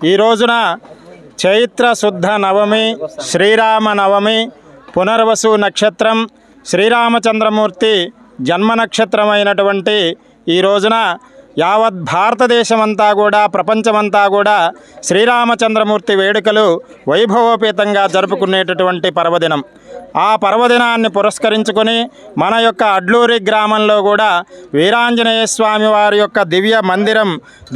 ఈ రోజున చైత్ర శుద్ధ నవమి, శ్రీరామ నవమి, పునర్వసు నక్షత్రం, శ్రీరామచంద్రమూర్తి జన్మ నక్షత్రమైనటువంటి ఈ రోజున యావత్ భారతదేశమంతా కూడా, ప్రపంచమంతా కూడా శ్రీరామచంద్రమూర్తి వేడుకలు వైభవోపేతంగా జరుపుకునేటటువంటి పర్వదినం. ఆ పర్వదినాన్ని పురస్కరించుకొని మన యొక్క అడ్లూరి గ్రామంలో కూడా వీరాంజనేయ స్వామి వారి యొక్క దివ్య మందిరం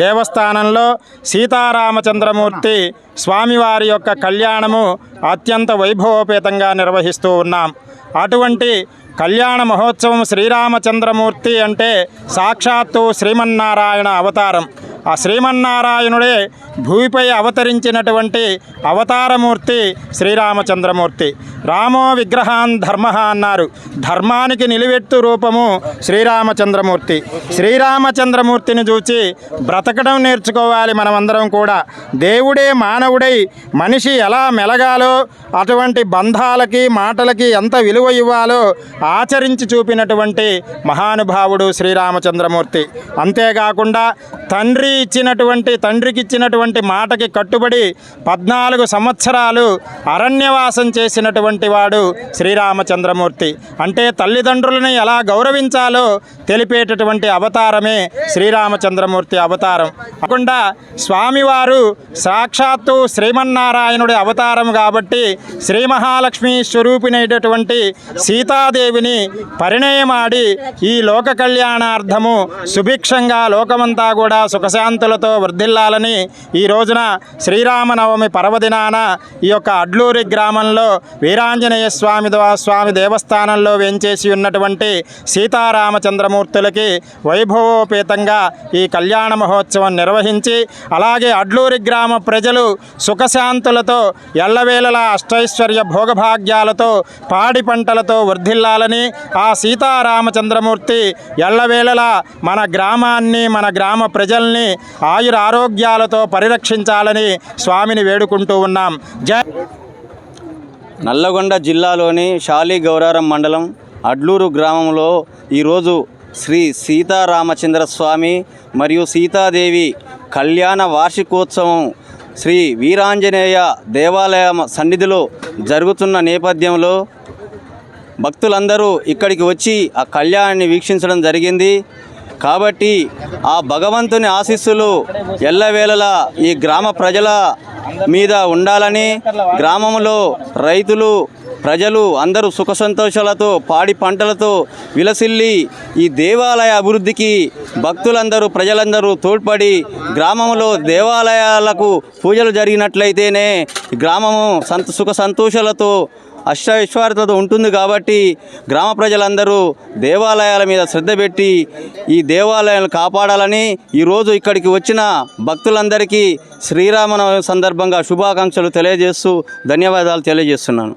దేవస్థానంలో సీతారామచంద్రమూర్తి స్వామివారి యొక్క కళ్యాణము అత్యంత వైభవోపేతంగా నిర్వహిస్తూ ఉన్నాం. అటువంటి కళ్యాణ మహోత్సవం శ్రీరామచంద్రమూర్తి అంటే సాక్షాత్తు శ్రీమన్నారాయణ అవతారం. ఆ శ్రీమన్నారాయణుడే భూమిపై అవతరించినటువంటి అవతారమూర్తి శ్రీరామచంద్రమూర్తి. రామో విగ్రహాన్ ధర్మ అన్నారు. ధర్మానికి నిలువెత్తు రూపము శ్రీరామచంద్రమూర్తి. శ్రీరామచంద్రమూర్తిని చూచి బ్రతకడం నేర్చుకోవాలి మనమందరం కూడా. దేవుడే మానవుడై మనిషి ఎలా మెలగాలో, అటువంటి బంధాలకి మాటలకి ఎంత విలువ ఇవ్వాలో ఆచరించి చూపినటువంటి మహానుభావుడు శ్రీరామచంద్రమూర్తి. అంతేకాకుండా తండ్రికి ఇచ్చినటువంటి మాటకి కట్టుబడి 14 సంవత్సరాలు అరణ్యవాసం చేసినటువంటి వాడు శ్రీరామచంద్రమూర్తి. అంటే తల్లిదండ్రులను ఎలా గౌరవించాలో తెలిపేటటువంటి అవతారమే శ్రీరామచంద్రమూర్తి అవతారం. కాకుండా స్వామివారు సాక్షాత్తు శ్రీమన్నారాయణుడి అవతారం కాబట్టి శ్రీ మహాలక్ష్మి స్వరూపిణైనటువంటి సీతాదేవిని పరిణయమాడి ఈ లోక కళ్యాణార్థము సుభిక్షంగా లోకమంతా కూడా సుఖశాంతులతో వర్ధిల్లాలని ఈ రోజున శ్రీరామనవమి పర్వదినాన ఈ యొక్క అడ్లూరి గ్రామంలో వీరాంజనేయ స్వామి దేవస్థానంలో వేంచేసి ఉన్నటువంటి సీతారామచంద్రమూర్తులకి వైభవోపేతంగా ఈ కళ్యాణ మహోత్సవం నిర్వహించి, అలాగే అడ్లూరి గ్రామ ప్రజలు సుఖశాంతులతో ఎల్లవేళలా అష్టైశ్వర్య భోగభాగ్యాలతో పాడి పంటలతో వర్ధిల్లాలని, ఆ సీతారామచంద్రమూర్తి ఎల్లవేళలా మన గ్రామాన్ని, మన గ్రామ ప్రజల్ని ఆయురారోగ్యాలతో పరిరక్షించాలని స్వామిని వేడుకుంటూ ఉన్నాం. జై. నల్లగొండ జిల్లాలోని శాలిగౌరారం మండలం అడ్లూరు గ్రామంలో ఈరోజు శ్రీ సీతారామచంద్ర స్వామి మరియు సీతాదేవి కళ్యాణ వార్షికోత్సవం శ్రీ వీరాంజనేయ దేవాలయం సన్నిధిలో జరుగుతున్న నేపథ్యంలో భక్తులందరూ ఇక్కడికి వచ్చి ఆ కళ్యాణాన్ని వీక్షించడం జరిగింది. కాబట్టి ఆ భగవంతుని ఆశీస్సులు ఎల్లవేళలా ఈ గ్రామ ప్రజల మీద ఉండాలని, గ్రామంలో రైతులు ప్రజలు అందరూ సుఖ సంతోషాలతో పాడి పంటలతో విలసిల్లి ఈ దేవాలయ అభివృద్ధికి భక్తులందరూ ప్రజలందరూ తోడ్పడి గ్రామంలో దేవాలయాలకు పూజలు జరిగినట్లయితేనే గ్రామము సుఖ సంతోషాలతో అష్టైశ్వర్యతతో ఉంటుంది. కాబట్టి గ్రామ ప్రజలందరూ దేవాలయాల మీద శ్రద్ధ పెట్టి ఈ దేవాలయాలను కాపాడాలని ఈరోజు ఇక్కడికి వచ్చిన భక్తులందరికీ శ్రీరామనవమి సందర్భంగా శుభాకాంక్షలు తెలియజేస్తూ ధన్యవాదాలు తెలియజేస్తున్నాను.